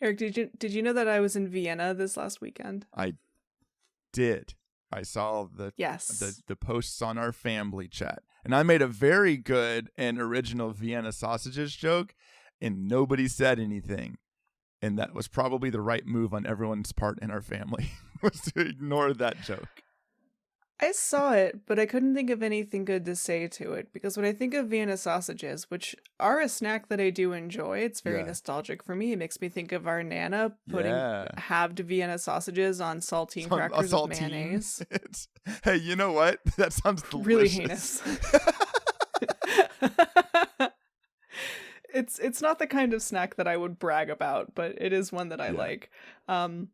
Eric, did you know that I was in Vienna this last weekend? I did. I saw Yes. the posts on our family chat, and I made a very good and original Vienna sausages joke, and nobody said anything. And that was probably the right move on everyone's part in our family, was to ignore that joke. I saw it, but I couldn't think of anything good to say to it, because when I think of Vienna sausages, which are a snack that I do enjoy, it's very nostalgic for me. It makes me think of our Nana putting halved Vienna sausages on saltine crackers with mayonnaise. Hey, you know what? That sounds delicious. Really heinous. It's not the kind of snack that I would brag about, but it is one that I like. But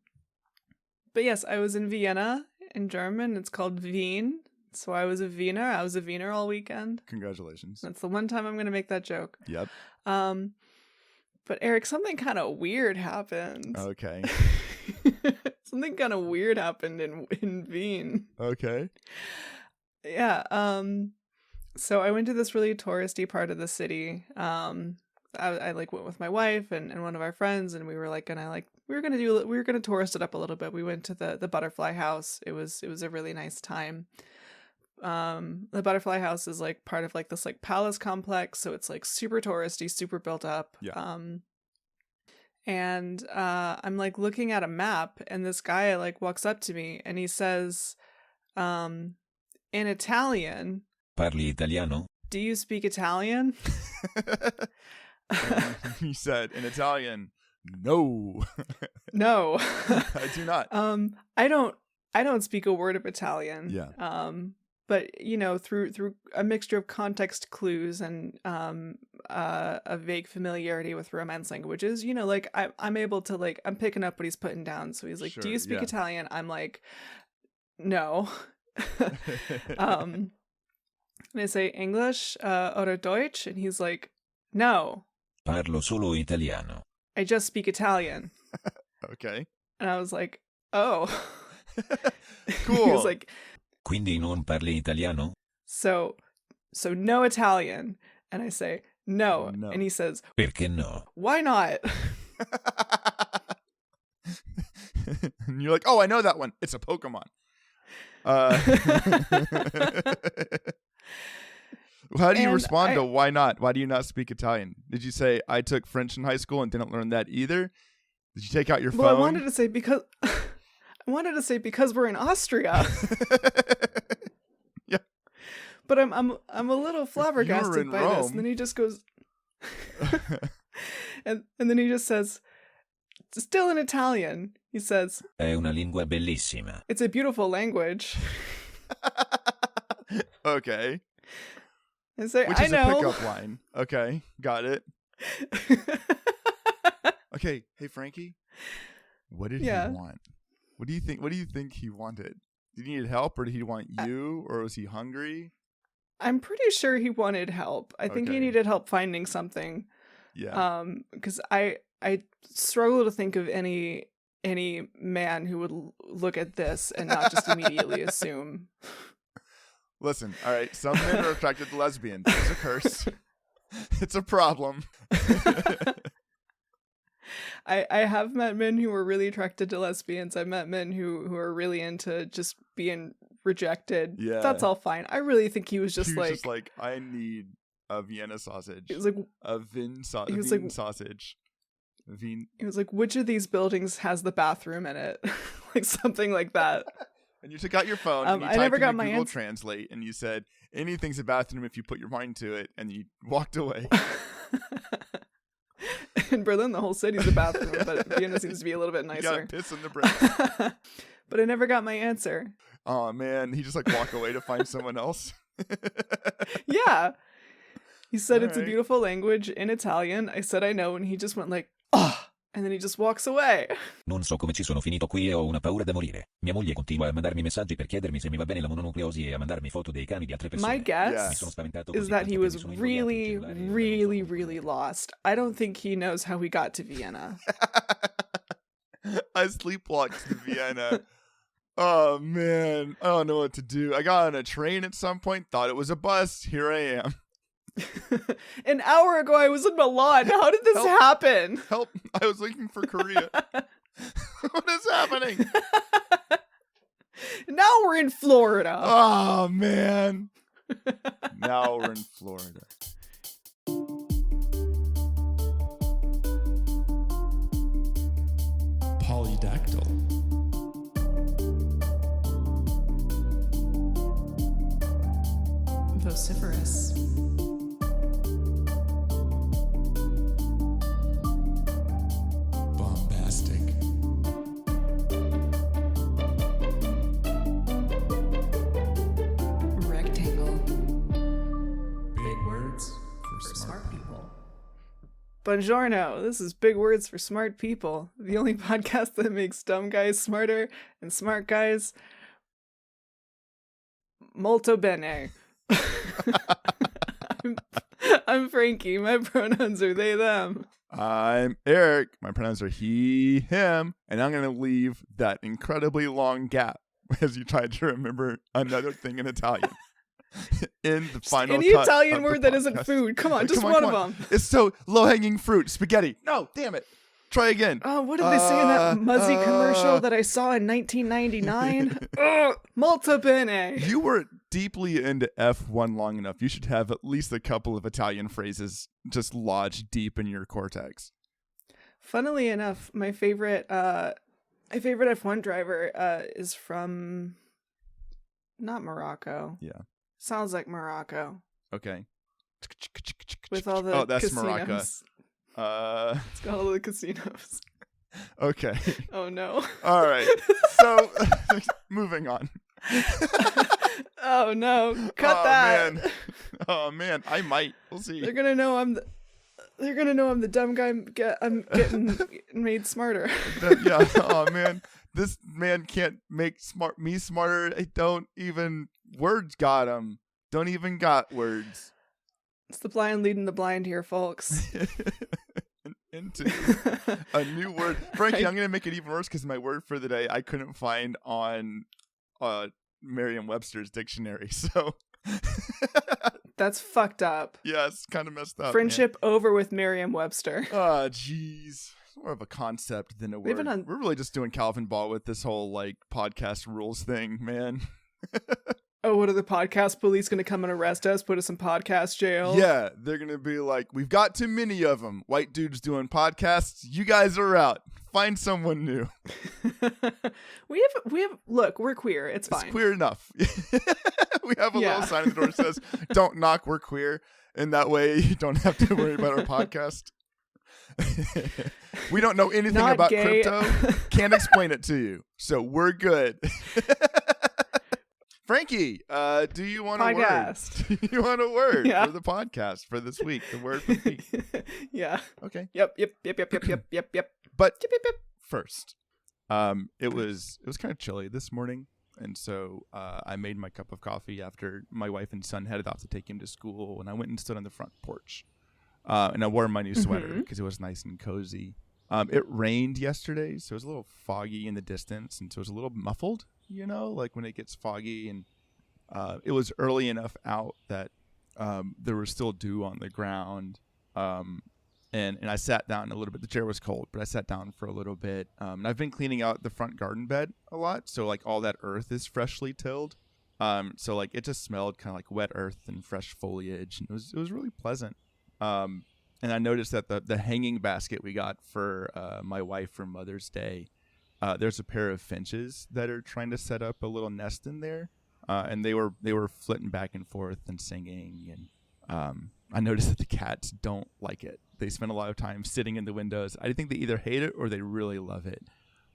yes, I was in Vienna. In German, it's called Wien. So I was a Wiener. I was a Wiener all weekend. Congratulations. That's the one time I'm going to make that joke. Yep. But Eric, something kind of weird happened. Okay. Something kind of weird happened in Wien. Okay. Yeah. So I went to this really touristy part of the city. I like went with my wife and one of our friends, and we were gonna tourist it up a little bit. We went to the Butterfly House. It was a really nice time. The Butterfly House is like part of like this like palace complex, so it's like super touristy, super built up. Yeah. And I'm like looking at a map, and this guy like walks up to me and he says, in Italian, "Parli italiano?" Do you speak Italian? He said in Italian, no. No. I do not. I don't speak a word of Italian. Yeah. But you know, through a mixture of context clues and a vague familiarity with Romance languages, you know, like I'm able to like I'm picking up what he's putting down. So he's like, Sure, "Do you speak Italian?" I'm like, "No." And I say English oder Deutsch, and he's like, "No. Parlo solo italiano." I just speak Italian. Okay. And I was like, "Oh." Cool. He was like, "Quindi non parli italiano?" So no Italian. And I say, no. And he says, "Perché no?" Why not? And you're like, oh, I know that one. It's a Pokemon. How do you respond to why not? Why do you not speak Italian? Did you say I took French in high school and didn't learn that either? Did you take out your phone? Well, I wanted to say because we're in Austria. Yeah. But I'm a little flabbergasted by Rome. this. And then he just goes and then he just says, still in Italian, he says, "È una lingua bellissima." It's a beautiful language. Okay. I say, Which is I know. a pickup line. Okay, got it. Okay, hey Frankie, what did he want? What do you think he wanted? Did he need help, or did he want you, or was he hungry? I'm pretty sure he wanted help. I think he needed help finding something. Yeah. Because I struggle to think of any man who would look at this and not just immediately assume. Listen, all right, some men are attracted to lesbians. It's a curse. It's a problem. I have met men who were really attracted to lesbians. I've met men who are really into just being rejected. Yeah. That's all fine. I really think he was just like, I need a Vienna sausage. He was like, a Vin sausage. Vin. He was like, which of these buildings has the bathroom in it? Like something like that. And you took out your phone and you I never typed got into my Google answer. Translate and you said, anything's a bathroom if you put your mind to it, and you walked away. In Berlin, the whole city's a bathroom, but Vienna seems to be a little bit nicer. You got piss in the brain. But I never got my answer. Oh man, he just like walked away to find someone else. Yeah. He said All it's right. a beautiful language in Italian. I said I know, and he just went like, oh, and then he just walks away. Non so come ci sono finito qui e ho una paura da morire. Mia moglie continua a mandarmi messaggi per chiedermi se mi va bene la mononucleosi e a mandarmi foto dei cani di altre persone. My guess Mi sono spaventato is così that tanto he che was mi sono invogliato really, il cellulare e really, non so really lost. I don't think he knows how he got to Vienna. I sleepwalked to Vienna. Oh man, I don't know what to do. I got on a train at some point, thought it was a bus. Here I am. An hour ago, I was in Milan. How did this happen? Help. I was looking for Korea. What is happening? Now we're in Florida. Oh, man. Now we're in Florida. Polydactyl. Vociferous. Bombastic. Rectangle. Big words for smart people. Buongiorno. This is Big Words for Smart People, the only podcast that makes dumb guys smarter and smart guys molto bene. I'm Frankie. My pronouns are they, them. I'm Eric. My pronouns are he, him, and I'm going to leave that incredibly long gap as you try to remember another thing in Italian. In the final any cut Italian of the word that isn't podcast. food. Come on, just Come one come of them. It's so low-hanging fruit. Spaghetti. No, damn it. Try again. Oh, what did they say in that Muzzy commercial that I saw in 1999? Molto bene. You were deeply into F1 long enough. You should have at least a couple of Italian phrases just lodged deep in your cortex. Funnily enough, my favorite F1 driver is from not Morocco. Yeah. Sounds like Morocco. Okay. With all the oh, that's casinos. Morocco. It's got all the casinos. Okay. Oh no. All right. So, moving on. Oh no. Cut Oh, that. Man. Oh man, I might. We'll see. They're gonna know I'm the dumb guy. I'm getting made smarter. Yeah. Oh man, this man can't make me smarter. I don't even words got him. Don't even got words. It's the blind leading the blind here, folks. Into a new word, Frankie. I'm gonna make it even worse because my word for the day I couldn't find on Merriam-Webster's dictionary. So That's fucked up. yeah, it's kind of messed up. Friendship over with Merriam-Webster. Oh, jeez. More of a concept than a word. We're really just doing Calvin Ball with this whole like podcast rules thing, man. Oh, what are the podcast police going to come and arrest us, put us in podcast jail? Yeah, they're going to be like, we've got too many of them. White dudes doing podcasts. You guys are out. Find someone new. we have, look, we're queer. It's fine. It's queer enough. We have a little sign at the door that says, don't knock, we're queer. And that way you don't have to worry about our podcast. We don't know anything Not about gay. crypto. Can't explain it to you. So we're good. Frankie, do you want a word? Do you want a word for the podcast for this week? The word for the week. Yeah. Okay. Yep. But Yep. first, it was kind of chilly this morning, and so I made my cup of coffee after my wife and son headed off to take him to school, and I went and stood on the front porch, and I wore my new sweater because it was nice and cozy. It rained yesterday, so it was a little foggy in the distance, and so it was a little muffled, you know, like when it gets foggy, and it was early enough out that there was still dew on the ground, and I sat down a little bit. The chair was cold, but I sat down for a little bit, and I've been cleaning out the front garden bed a lot, so like all that earth is freshly tilled, so like it just smelled kind of like wet earth and fresh foliage, and it was really pleasant. And I noticed that the hanging basket we got for my wife for Mother's Day, there's a pair of finches that are trying to set up a little nest in there, and they were flitting back and forth and singing. And I noticed that the cats don't like it. They spend a lot of time sitting in the windows. I think they either hate it or they really love it.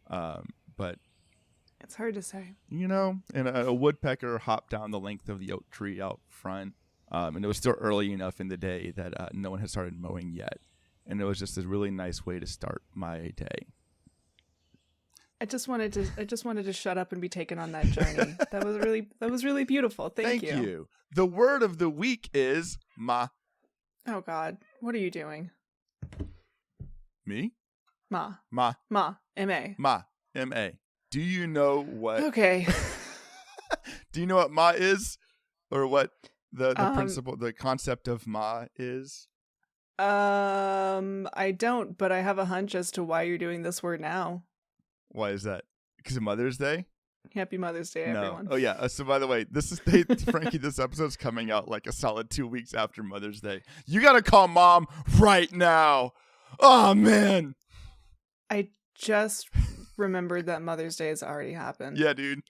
But It's hard to say. You know, and a woodpecker hopped down the length of the oak tree out front. And it was still early enough in the day that no one had started mowing yet. And it was just a really nice way to start my day. I just wanted to shut up and be taken on that journey. That was really beautiful. Thank you. The word of the week is ma. Oh God, what are you doing? Me? Ma. M-A. Ma. M-A. Do you know what? Okay. Do you know what ma is, or what the principle, the concept of ma is? I don't, but I have a hunch as to why you're doing this word now. Why is that? Because of Mother's Day? Happy Mother's Day, No. everyone. Oh yeah. So by the way, Frankie, this episode's coming out like a solid 2 weeks after Mother's Day. You gotta call Mom right now. Oh man. I just remembered that Mother's Day has already happened. Yeah, dude.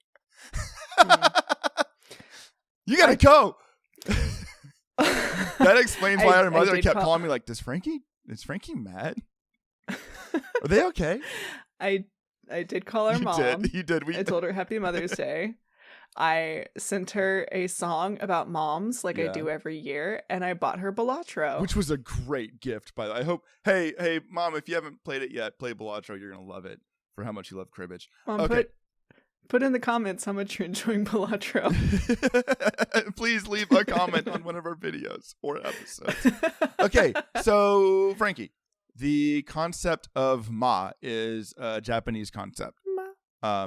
You gotta go. That explains why her mother kept calling me like, is Frankie mad? Are they okay? I did call her mom. You did. I told her Happy Mother's Day. I sent her a song about moms like I do every year, and I bought her Balatro. Which was a great gift, by the way. I hope, hey, Mom, if you haven't played it yet, play Balatro. You're going to love it for how much you love cribbage. Mom, okay. Put in the comments how much you're enjoying Balatro. Please leave a comment on one of our videos or episodes. Okay, so Frankie, the concept of ma is a Japanese concept. Ma.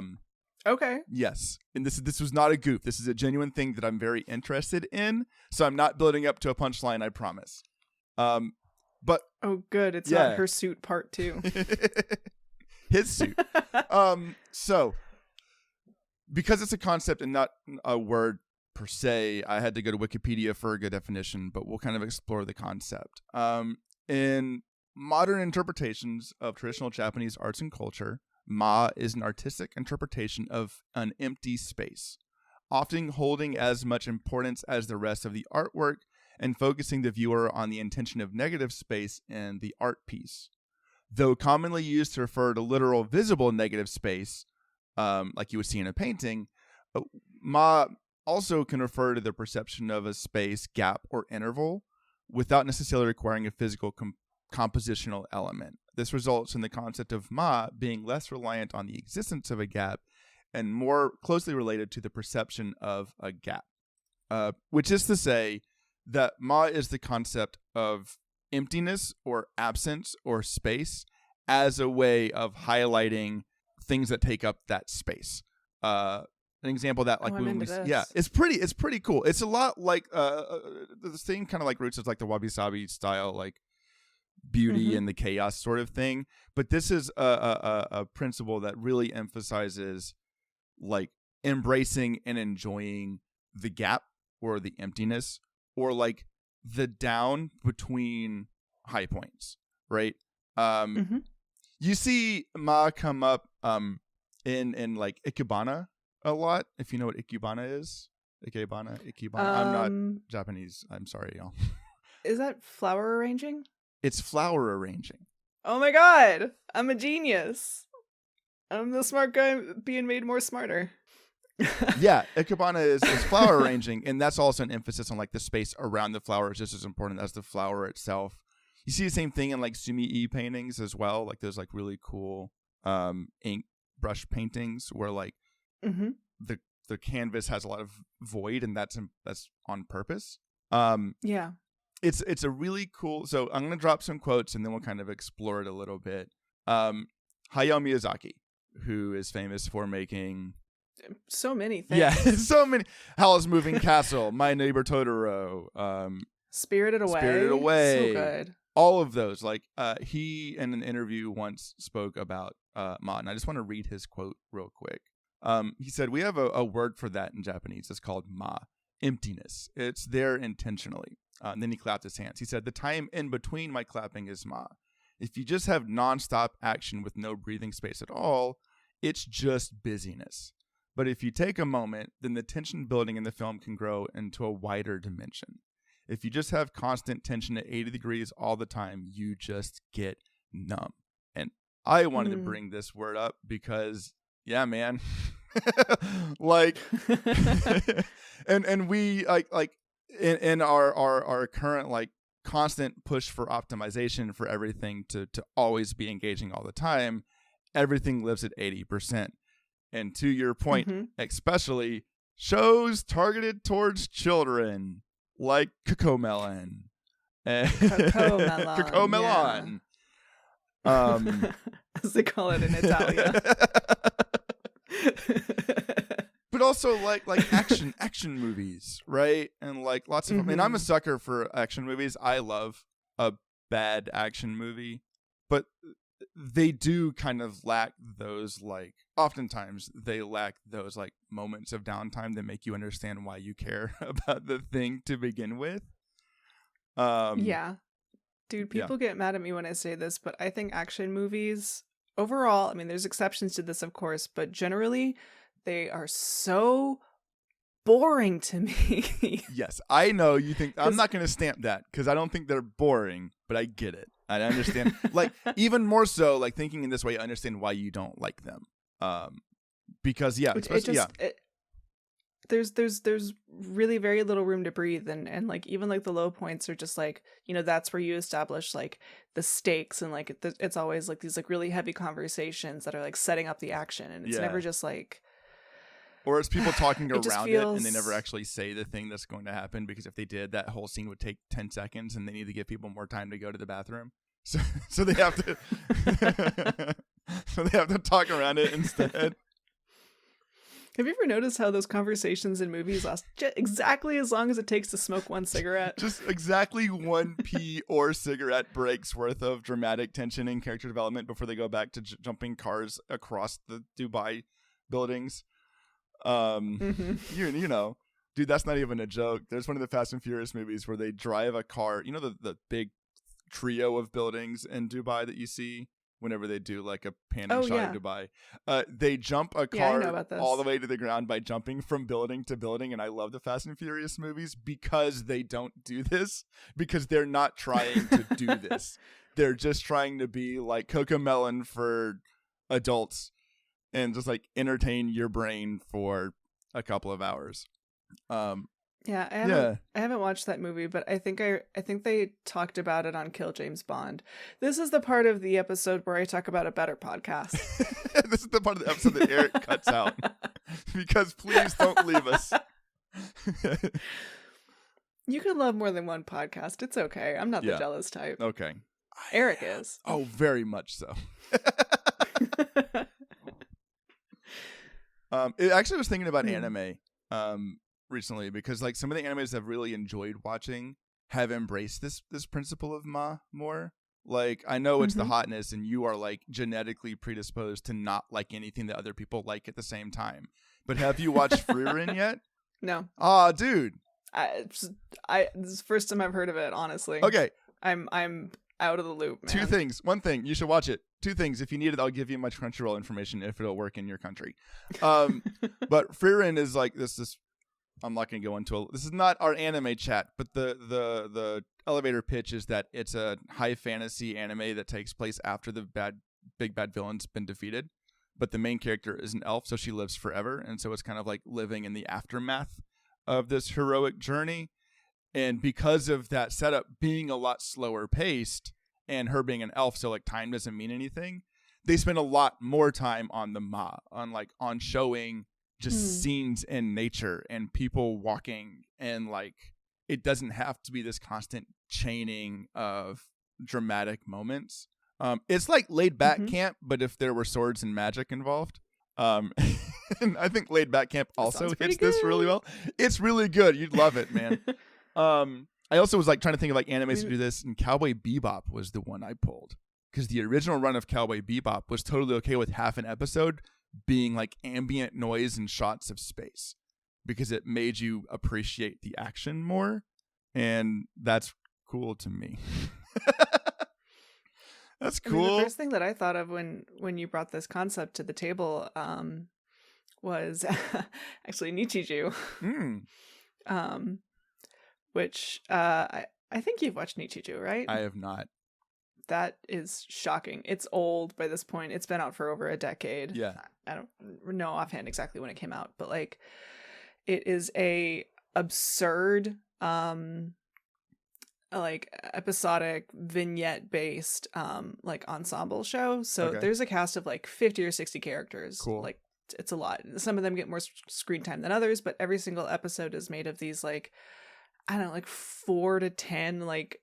Okay. Yes, and this was not a goof. This is a genuine thing that I'm very interested in. So I'm not building up to a punchline, I promise. But oh, good. It's not her suit part 2. His suit. So because it's a concept and not a word per se, I had to go to Wikipedia for a good definition, but we'll kind of explore the concept. In modern interpretations of traditional Japanese arts and culture, ma is an artistic interpretation of an empty space, often holding as much importance as the rest of the artwork and focusing the viewer on the intention of negative space in the art piece. Though commonly used to refer to literal visible negative space, like you would see in a painting, ma also can refer to the perception of a space, gap, or interval without necessarily requiring a physical compositional element. This results in the concept of ma being less reliant on the existence of a gap and more closely related to the perception of a gap. Which is to say that ma is the concept of emptiness or absence or space as a way of highlighting things that take up that space. An example of that, like it's pretty cool. It's a lot like the same kind of like roots as like the wabi-sabi style, like beauty and the chaos sort of thing. But this is a principle that really emphasizes like embracing and enjoying the gap or the emptiness or like the down between high points, right? You see ma come up in like ikebana a lot, if you know what ikebana is. Ikebana. I'm not Japanese. I'm sorry, y'all. Is that flower arranging? It's flower arranging. Oh my god! I'm a genius. I'm the smart guy being made more smarter. Yeah, ikebana is flower arranging, and that's also an emphasis on like the space around the flower is just as important as the flower itself. You see the same thing in like sumi-e paintings as well. Like there's like really cool ink brush paintings where like the canvas has a lot of void, and that's on purpose. Yeah. It's a really cool. So I'm gonna drop some quotes and then we'll kind of explore it a little bit. Hayao Miyazaki, who is famous for making so many things. Yeah, so many. Howl's Moving Castle, My Neighbor Totoro, Spirited Away. So good. All of those. Like he in an interview once spoke about ma, and I just want to read his quote real quick. He said, "We have a word for that in Japanese. It's called ma, emptiness. It's there intentionally." And then he clapped his hands. He said, "The time in between my clapping is ma. If you just have nonstop action with no breathing space at all, it's just busyness. But if you take a moment, then the tension building in the film can grow into a wider dimension. If you just have constant tension at 80 degrees all the time, you just get numb." And I wanted to bring this word up because, yeah, man, like, and we like in our current like constant push for optimization for everything to always be engaging all the time, everything lives at 80%. And to your point, especially shows targeted towards children like Cocomelon. Cocomelon. As they call it in Italia. But also like action movies, right? And like lots of and I'm a sucker for action movies. I love a bad action movie, but they do kind of lack those, like, oftentimes they lack those like moments of downtime that make you understand why you care about the thing to begin with. Yeah. Dude, people get mad at me when I say this, but I think action movies overall, I mean, there's exceptions to this, of course, but generally they are so boring to me. Yes, I know you think I'm not going to stamp that because I don't think they're boring, but I get it. I understand. Like, even more so, like, thinking in this way, I understand why you don't like them. Because there's really very little room to breathe, and like even like the low points are just like, that's where you establish like the stakes, and like it's always like these like really heavy conversations that are like setting up the action, and it's never just like, or it's people talking it around it and they never actually say the thing that's going to happen, because if they did, that whole scene would take 10 seconds and they need to give people more time to go to the bathroom. So they have to talk around it instead. Have you ever noticed how those conversations in movies last exactly as long as it takes to smoke one cigarette? Just exactly one pee or cigarette breaks worth of dramatic tension and character development before they go back to jumping cars across the Dubai buildings. You know, dude, that's not even a joke. There's one of the Fast and Furious movies where they drive a car. You know the big trio of buildings in Dubai that you see whenever they do like a panning shot of Dubai. They jump a car all the way to the ground by jumping from building to building. And I love the Fast and Furious movies because they don't do this, because they're not trying to do this. They're just trying to be like Cocomelon for adults and just like entertain your brain for a couple of hours. I haven't watched that movie, but I think they talked about it on Kill James Bond. This is the part of the episode where I talk about a better podcast. This is the part of the episode that Eric cuts out because please don't leave us. You can love more than one podcast. It's okay. I'm not the jealous type. Okay. Eric is. Oh, very much so. It actually was thinking about anime recently, because like some of the animes I've really enjoyed watching have embraced this principle of more. Like, I know it's the hotness and you are like genetically predisposed to not like anything that other people like at the same time. But have you watched Reuben yet? No. Oh, dude. This is the first time I've heard of it, honestly. Okay. I'm out of the loop, man. Two things. One thing, you should watch it. Two things. If you need it, I'll give you my Crunchyroll information if it'll work in your country. But Frieren is like this. I'm not going to go into this is not our anime chat, but the elevator pitch is that it's a high fantasy anime that takes place after the big bad villain's been defeated. But the main character is an elf, so she lives forever. And so it's kind of like living in the aftermath of this heroic journey. And because of that setup being a lot slower paced and her being an elf, so like time doesn't mean anything, they spend a lot more time on on showing just scenes in nature and people walking, and like it doesn't have to be this constant chaining of dramatic moments. It's like Laid Back Camp, but if there were swords and magic involved. And I think Laid Back Camp also hits this really well. It's really good. You'd love it, man. I also was like trying to think of like animes to do this, and Cowboy Bebop was the one I pulled, because the original run of Cowboy Bebop was totally okay with half an episode being like ambient noise and shots of space, because it made you appreciate the action more, and that's cool to me. That's cool. I mean, the first thing that I thought of when you brought this concept to the table was actually Nichiju. Which I think you've watched Nichiju, right? I have not. That is shocking. It's old by this point. It's been out for over a decade. Yeah. I don't know offhand exactly when it came out, but like it is a absurd like episodic vignette based like ensemble show. So there's a cast of like 50 or 60 characters. Cool. Like it's a lot. Some of them get more screen time than others, but every single episode is made of these like, I don't know, like 4 to 10 like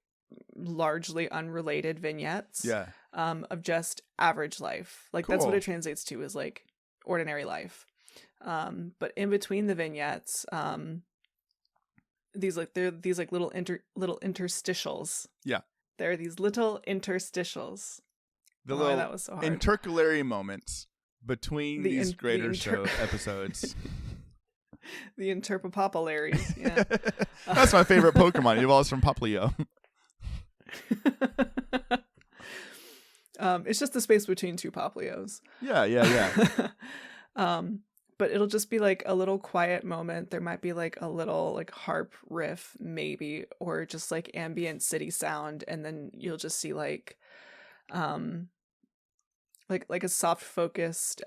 largely unrelated vignettes of just average life. Like that's what it translates to, is like ordinary life. But in between the vignettes, these like little interstitials. Yeah. There are these little interstitials. The Why little that was so hard. intercalary moments between these greater show episodes. The interpopularies, yeah. That's my favorite Pokemon. It evolves from Poplio. It's just the space between two Poplios. Yeah. But it'll just be like a little quiet moment. There might be like a little like harp riff maybe, or just like ambient city sound, and then you'll just see like a soft focused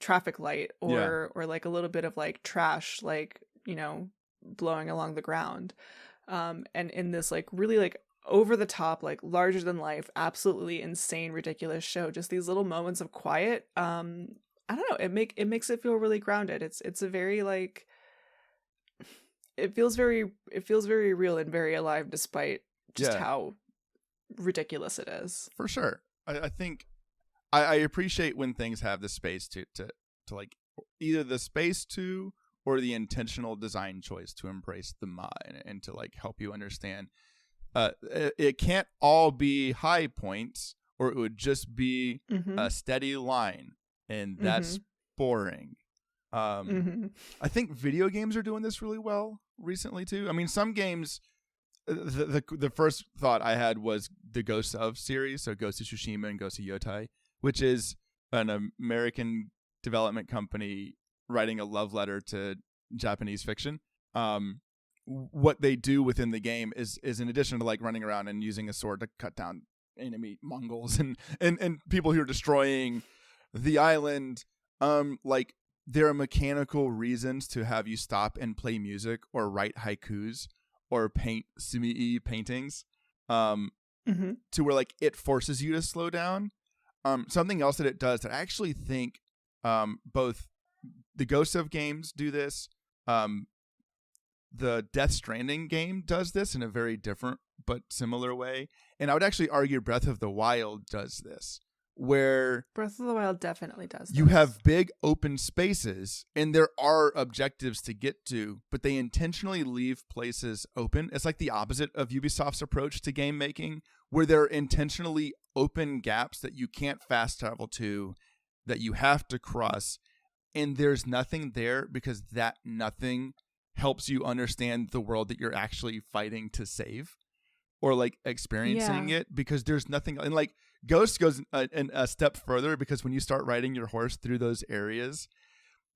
traffic light, or like a little bit of like trash, like, you know, blowing along the ground. And in this like really like over the top, like larger than life, absolutely insane, ridiculous show, just these little moments of quiet, I don't know, it makes it feel really grounded. It's a very like, it feels very real and very alive, despite just how ridiculous it is. For sure. I think I appreciate when things have the space to like either the space to or the intentional design choice to embrace the ma and to like help you understand. It can't all be high points, or it would just be a steady line, and that's boring. I think video games are doing this really well recently too. I mean, some games, the first thought I had was the Ghost of series, so Ghost of Tsushima and Ghost of Yotai, which is an American development company writing a love letter to Japanese fiction. What they do within the game is in addition to like running around and using a sword to cut down enemy Mongols and people who are destroying the island, like there are mechanical reasons to have you stop and play music or write haikus or paint sumi paintings, to where like it forces you to slow down. Something else that it does that I actually think both the Ghost of games do this, the Death Stranding game does this in a very different but similar way, and I would actually argue Breath of the Wild does this, where Breath of the Wild definitely does this. You have big open spaces and there are objectives to get to, but they intentionally leave places open. It's like the opposite of Ubisoft's approach to game making, where there are intentionally open gaps that you can't fast travel to, that you have to cross, and there's nothing there because that nothing helps you understand the world that you're actually fighting to save or like experiencing it, because there's nothing. And like Ghost goes a step further, because when you start riding your horse through those areas,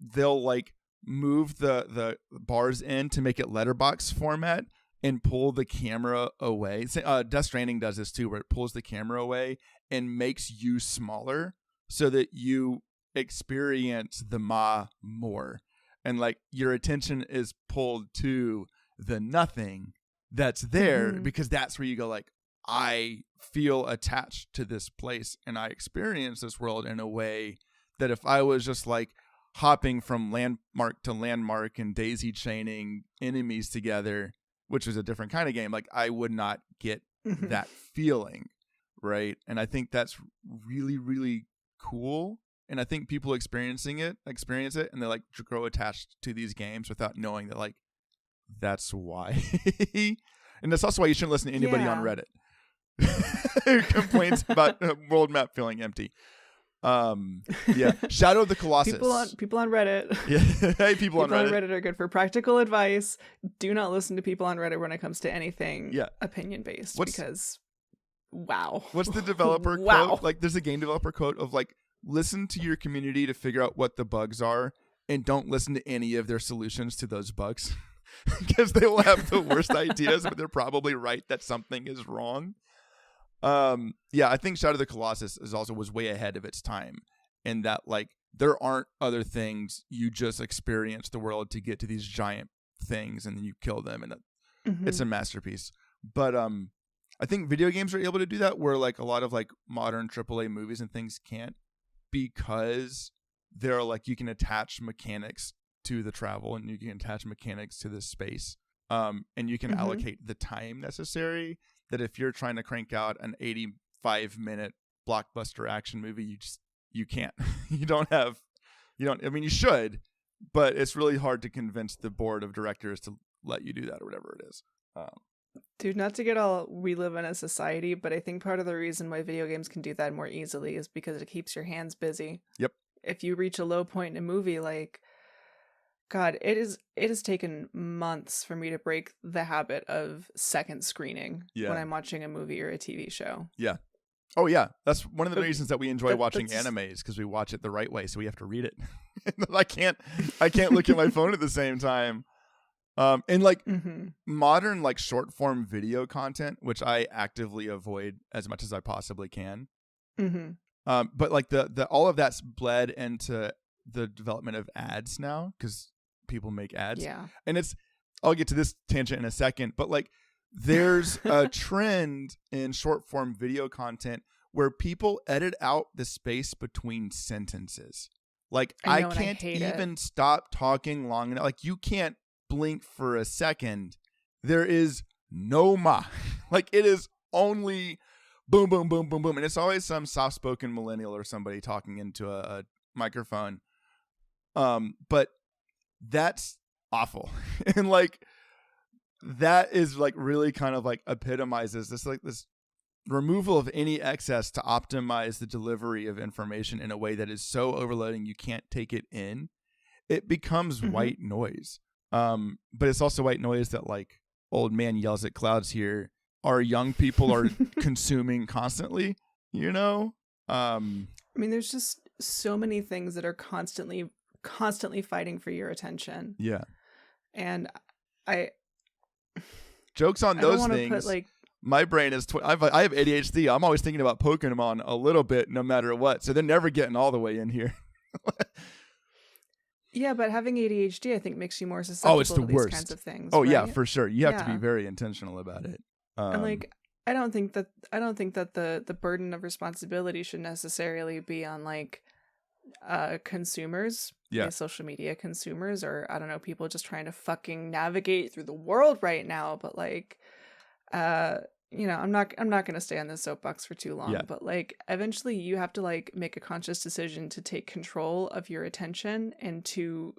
they'll like move the bars in to make it letterbox format and pull the camera away. Death Stranding does this too, where it pulls the camera away and makes you smaller so that you experience the ma more. And like your attention is pulled to the nothing that's there, because that's where you go like, I feel attached to this place and I experience this world in a way that if I was just like hopping from landmark to landmark and daisy chaining enemies together, which is a different kind of game, like I would not get that feeling, right? And I think that's really, really cool. And I think people experience it and they like grow attached to these games without knowing that like that's why. And that's also why you shouldn't listen to anybody on Reddit who complains about a world map feeling empty. Shadow of the Colossus. People on Reddit. Hey, people on Reddit are good for practical advice. Do not listen to people on Reddit when it comes to anything opinion based, because wow. What's the developer quote? Like there's a game developer quote of like, listen to your community to figure out what the bugs are, and don't listen to any of their solutions to those bugs, because they will have the worst ideas, but they're probably right that something is wrong. I think Shadow of the Colossus was way ahead of its time, in that like there aren't other things. You just experience the world to get to these giant things, and then you kill them, and it's a masterpiece. But I think video games are able to do that, where like a lot of like modern AAA movies and things can't, because they're like, you can attach mechanics to the travel and you can attach mechanics to the space, and you can allocate the time necessary, that if you're trying to crank out an 85-minute blockbuster action movie, you can't. You don't have You don't. I mean, you should, but it's really hard to convince the board of directors to let you do that or whatever it is. Dude, not to get all we live in a society, but I think part of the reason why video games can do that more easily is because it keeps your hands busy. Yep. If you reach a low point in a movie, like, God, it has taken months for me to break the habit of second screening when I'm watching a movie or a TV show. Yeah. Oh yeah, that's one of the reasons that we enjoy watching animes, because we watch it the right way, so we have to read it. I can't look at my phone at the same time. And like modern like short form video content, which I actively avoid as much as I possibly can. But like the all of that's bled into the development of ads now, because people make ads. Yeah. And I'll get to this tangent in a second, but like there's a trend in short form video content where people edit out the space between sentences. Like I can't even stop talking long enough. Like you can't blink for a second. There is no like it is only boom, boom, boom, boom, boom. And it's always some soft spoken millennial or somebody talking into a microphone. But that's awful. And like that is like really kind of like epitomizes this removal of any excess to optimize the delivery of information in a way that is so overloading you can't take it in. It becomes white noise. But it's also white noise that like old man yells at clouds here. Our young people are consuming constantly, you know? I mean, there's just so many things that are constantly fighting for your attention. Yeah. And jokes on those things. Put, my brain is I have ADHD. I'm always thinking about Pokémon a little bit no matter what. So they're never getting all the way in here. Yeah, but having ADHD, I think, makes you more susceptible to these kinds of things. Oh, right? yeah, for sure. You have to be very intentional about it. And like, I don't think that the burden of responsibility should necessarily be on like consumers, social media consumers, or I don't know, people just trying to fucking navigate through the world right now. But like, you know, I'm not going to stay on this soapbox for too long, but like eventually you have to like make a conscious decision to take control of your attention and to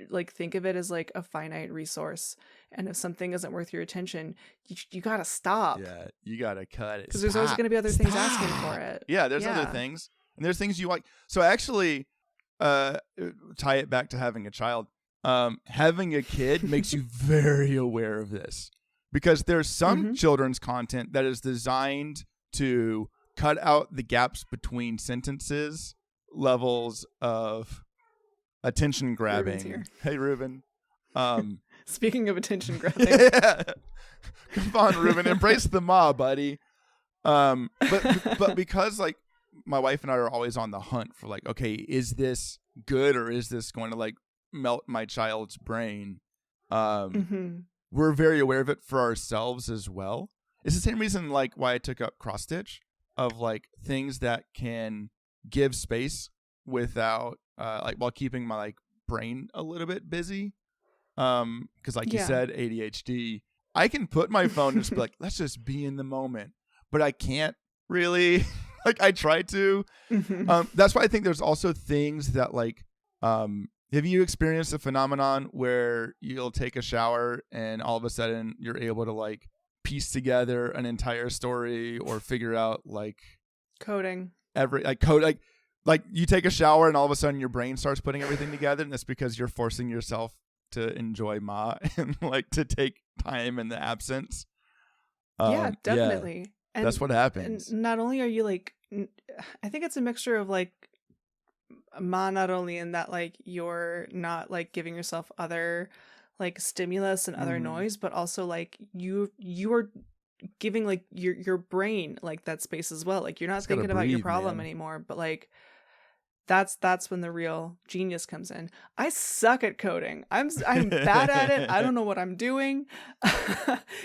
like think of it as like a finite resource. And if something isn't worth your attention, you got to stop. Yeah, you got to cut it. Because there's always going to be other things asking for it. Yeah, there's other things. And there's things you like. So actually, tie it back to having a child. Having a kid makes you very aware of this. Because there's some children's content that is designed to cut out the gaps between sentences, levels of attention grabbing. Hey, Reuben. Speaking of attention grabbing. Come on, Reuben. Embrace the buddy. But because like my wife and I are always on the hunt for like, okay, is this good or is this going to like melt my child's brain? We're very aware of it for ourselves as well. It's the same reason like why I took up cross stitch, of like things that can give space without like while keeping my like brain a little bit busy. Because like you said, ADHD, I can put my phone and just be like, let's just be in the moment, but I can't really. Like I try to. That's why I think there's also things that like have you experienced a phenomenon where you'll take a shower and all of a sudden you're able to like piece together an entire story or figure out like coding like you take a shower and all of a sudden your brain starts putting everything together, and that's because you're forcing yourself to enjoy and like to take time in the absence. Yeah, definitely. And that's what happens. And not only are you like, I think it's a mixture of like not only in that like you're not like giving yourself other like stimulus and other noise, but also like you are giving like your brain like that space as well. Like you're not thinking about your problem anymore, but like that's when the real genius comes in. I suck at coding. I'm bad at it. I don't know what I'm doing.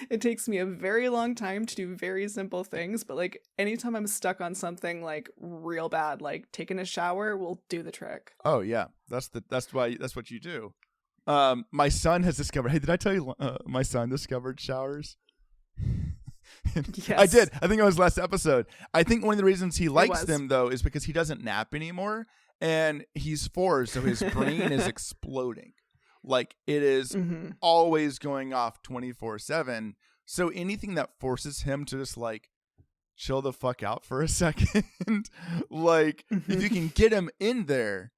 It takes me a very long time to do very simple things, but like anytime I'm stuck on something like real bad, like taking a shower will do the trick. Oh yeah, that's what you do. My son has discovered. Hey, did I tell you my son discovered showers? Yes. I did. I think it was last episode. I think one of the reasons he likes them though is because he doesn't nap anymore, And he's 4, so his brain is exploding. Like, it is Mm-hmm. always going off 24/7. So anything that forces him to just like chill the fuck out for a second, like if you can get him in there,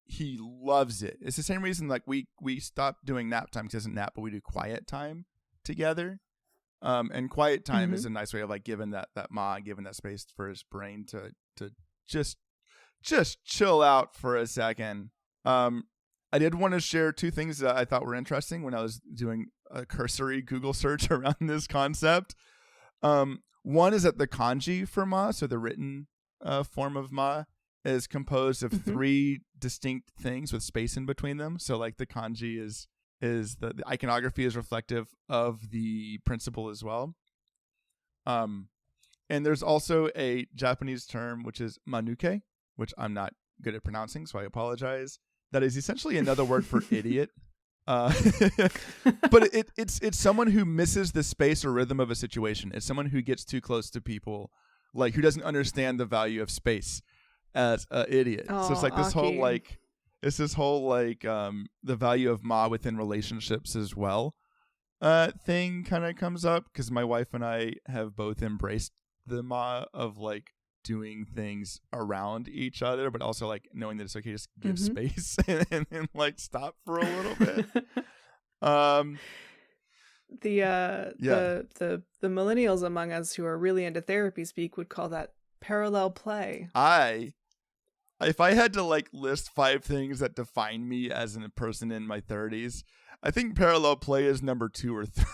he loves it. It's the same reason like we stopped doing nap time, because he doesn't nap, but we do quiet time together. And quiet time is a nice way of like giving that giving that space for his brain to just chill out for a second. I did want to share 2 things that I thought were interesting when I was doing a cursory Google search around this concept. One is that the kanji for ma, so the written form of ma, is composed of 3 distinct things with space in between them. So like the kanji is the iconography is reflective of the principle as well. And there's also a Japanese term, which is manuke, which I'm not good at pronouncing, so I apologize. That is essentially another word for idiot. But it's someone who misses the space or rhythm of a situation. It's someone who gets too close to people, like who doesn't understand the value of space as an idiot. Oh, so it's like this Aki. whole the value of ma within relationships as well thing kind of comes up, because my wife and I have both embraced the ma of like doing things around each other, but also like knowing that it's okay to just give space and like stop for a little bit. The millennials among us who are really into therapy speak would call that parallel play. If I had to like list 5 things that define me as a person in my 30s, I think parallel play is number 2 or 3.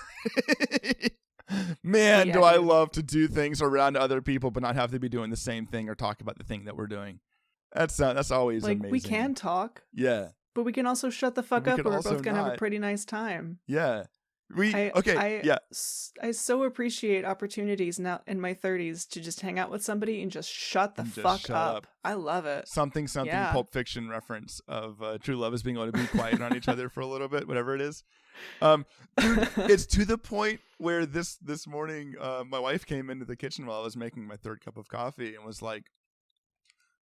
Man, Yeah, do I dude. love to do things around other people but not have to be doing the same thing or talk about the thing that we're doing. That's always Like, amazing. we can talk, Yeah. but we can also shut the fuck We up, could and we're also both gonna have not. a pretty nice time. Yeah. I so appreciate opportunities now in my 30s to just hang out with somebody and just shut the And just fuck shut up. up. I love it. Something Yeah. Pulp Fiction reference of true love is being able to be quiet on each other for a little bit, whatever it is. Dude, it's to the point where this morning my wife came into the kitchen while I was making my 3rd cup of coffee and was like,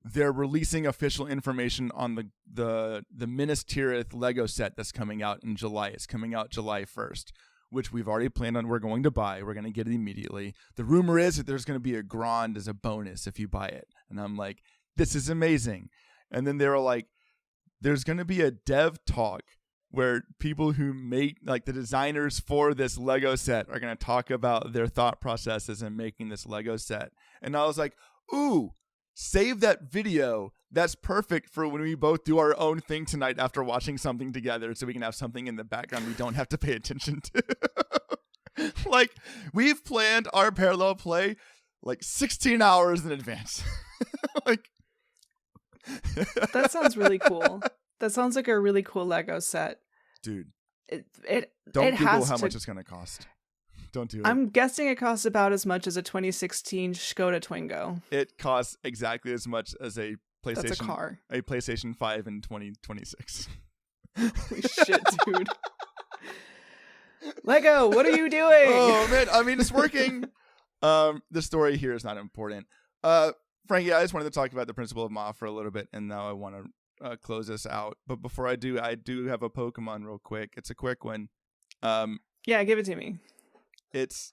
they're releasing official information on the Minas Tirith Lego set that's coming out in July. It's coming out July 1st, which we've already planned on. We're going to buy. We're going to get it immediately. The rumor is that there's going to be a grand as a bonus if you buy it. And I'm like, this is amazing. And then they were like, there's going to be a dev talk where people who make, like the designers for this Lego set are going to talk about their thought processes in making this Lego set. And I was like, ooh, save that video. That's perfect for when we both do our own thing tonight after watching something together, so we can have something in the background we don't have to pay attention to. Like, we've planned our parallel play like 16 hours in advance. Like, That sounds really cool. That sounds like a really cool Lego set. dude, It don't Google has how to, much it's going to cost. Don't do it. I'm guessing it costs about as much as a 2016 Skoda Twingo. It costs exactly as much as a That's a PlayStation car. a PlayStation 5 in 2026. Holy shit, dude. Lego, what are you doing? Oh man, I mean, it's working. The story here is not important. Frankie, I just wanted to talk about the principle of Ma for a little bit, and now I want to close this out. But before I do have a Pokemon real quick. It's a quick one. Yeah, give it to me. It's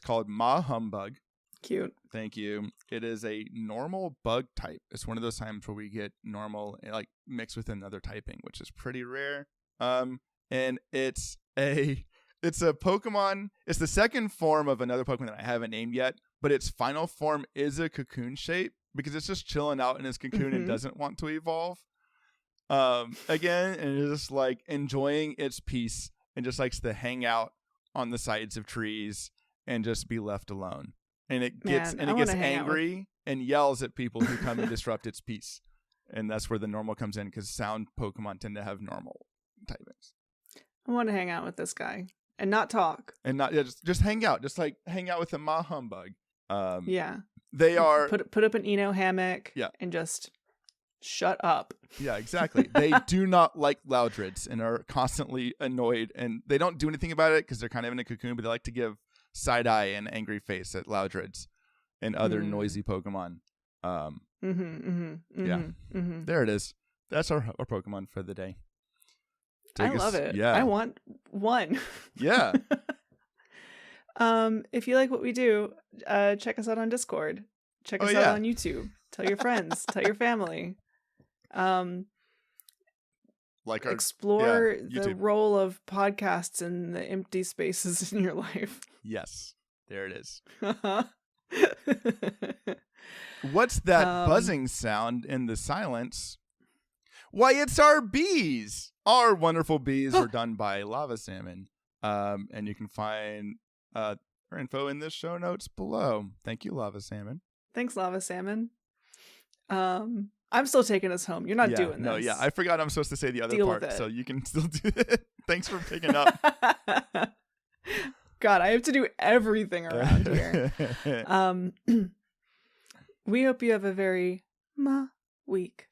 called Mahumbug. Cute. Thank you. It is a normal bug type. It's one of those times where we get normal like mixed with another typing, which is pretty rare. And it's a Pokemon. It's the second form of another Pokemon that I haven't named yet, but its final form is a cocoon shape because it's just chilling out in its cocoon and doesn't want to evolve. Again, and it's just like enjoying its peace and just likes to hang out on the sides of trees and just be left alone. And it gets angry and yells at people who come and disrupt its peace. And that's where the normal comes in, because sound Pokemon tend to have normal typings. I want to hang out with this guy and not talk. And not just hang out, just like hang out with the Mahumbug. Yeah. They are put up an Eno hammock. Yeah. And just shut up. Yeah, exactly. They do not like Loudreds and are constantly annoyed, and they don't do anything about it because they're kind of in a cocoon, but they like to give side eye and angry face at Loudreds and other noisy Pokemon. Yeah, there it is. That's our Pokemon for the day. I love it. Yeah, I want one. Yeah. If you like what we do, check us out on Discord. Check us out on YouTube. Tell your friends. Tell your family. Like explore the role of podcasts in the empty spaces in your life. Yes, there it is. What's that buzzing sound in the silence? Why, it's our bees. Our wonderful bees are done by Lava Salmon. And you can find her info in the show notes below. Thank you, Lava Salmon. Thanks, Lava Salmon. I'm still taking us home. You're not doing this. No, I forgot I'm supposed to say the other Deal part, so you can still do it. Thanks for picking up. God, I have to do everything around here. We hope you have a very week.